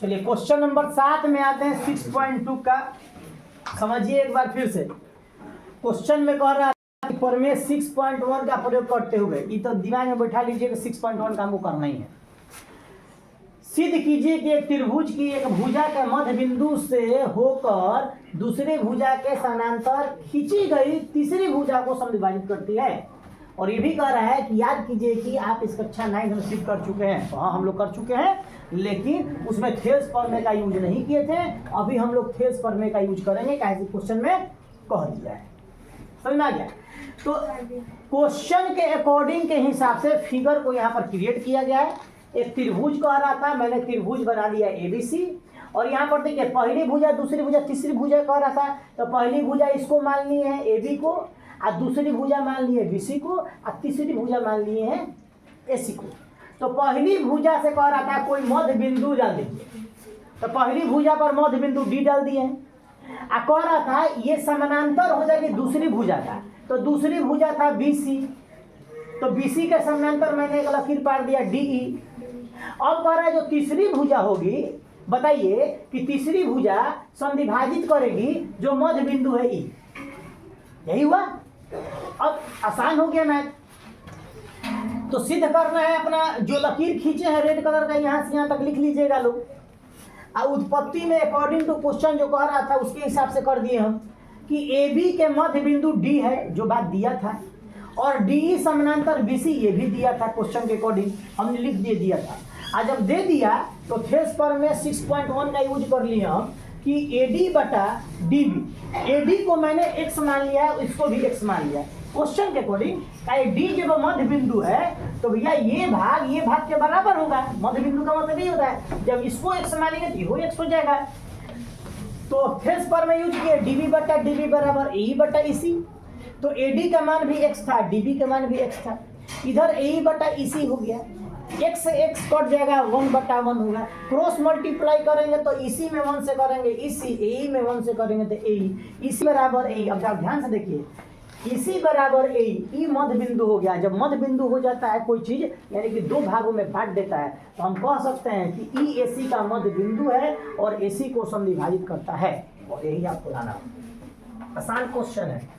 चलिए question number 7 में आते हैं 6.2 का। समझिए एक बार फिर से। क्वेश्चन में कह रहा है कि प्रमेय 6.1 का प्रयोग करते हुए, ये तो दिमाग में बैठा लीजिए कि 6.1 का हमको करना ही है। सिद्ध कीजिए कि एक त्रिभुज की एक भुजा के मध्य बिंदु से होकर दूसरे भुजा के समानांतर खींची गई तीसरी भुजा को समद्विभाजित करती है। और ये भी कह रहा है कि याद कीजिए कि आप इस कक्षा 9 में सिद्ध कर चुके हैं। हाँ, हम लोग कर चुके हैं, लेकिन उसमें थेल्स प्रमेय का यूज नहीं किए थे। अभी हम लोग थेल्स प्रमेय का यूज करेंगे, कैसे क्वेश्चन में कह दिया है। समझ में आ गया? तो क्वेश्चन के अकॉर्डिंग के हिसाब से फिगर को यहाँ पर क्रिएट किया गया है। एक त्रिभुज कह रहा था, मैंने त्रिभुज बना दिया ABC। और यहाँ पर देखिए पहली भुजा, दूसरी भुजा, तीसरी भुजा कह रहा था। तो पहली भुजा इसको मान लिए है AB को, और दूसरी भुजा मान लिए BC को, और तीसरी भुजा मान लिए हैं AC को। तो पहली भुजा से कह रहा था कोई मध्य बिंदु डाल दीजिए। तो पहली भुजा पर मध्य बिंदु D डाल दिए हैं। कह रहा था ये समानांतर हो जाएगी दूसरी भुजा का। तो दूसरी भुजा था BC, तो BC के समानांतर मैंने एक लकीर पार दिया DE। अब कह रहा है जो तीसरी भुजा होगी, बताइए कि तीसरी भुजा समद्विभाजित करेगी जो मध्य बिंदु है E। यही हुआ। अब आसान हो गया मैथ। तो सिद्ध करना है अपना, जो लकीर खींचे हैं रेड कलर का यहाँ से यहाँ तक लिख लीजिएगा लोग। और उत्पत्ति में अकॉर्डिंग टू क्वेश्चन जो कह रहा था उसके हिसाब से कर दिए हम कि AB के मध्य बिंदु D है, जो बात दिया था, और DE समानांतर BC, ये भी दिया था क्वेश्चन के अकॉर्डिंग, हमने लिख दिया था। आज जब दे दिया तो थेल्स प्रमेय 6.1 का यूज कर लिए हम कि AD बटा DB। AD को मैंने x मान लिया, इसको भी x मान लिया क्वेश्चन के अकॉर्डिंग। D जब मध्य बिंदु है तो भैया ये भाग के बराबर होगा। मध्य बिंदु का मतलब ये होता है जब इसको x मानेंगे तो ये x हो जाएगा। तो थेल्स प्रमेय यूज किए DB बटा DB बराबर AE बटा EC। तो AD का मान भी x था, DB का मान भी x था। इधर AE बटा EC हो गया, x से x कट जाएगा, 1 बटा 1 होगा। क्रॉस मल्टीप्लाई करेंगे तो EC में 1 से करेंगे EC, AE में 1 से करेंगे तो AE। EC बराबर AE। अब आप ध्यान से देखिए, EC बराबर AE, E मध्य बिंदु हो गया। जब मध्य बिंदु हो जाता है कोई चीज, यानी कि दो भागों में बांट देता है, तो हम कह सकते हैं कि EAC का मध्य बिंदु है और AC को समद्विभाजित करता है। और यही आपको लाना, आसान क्वेश्चन है।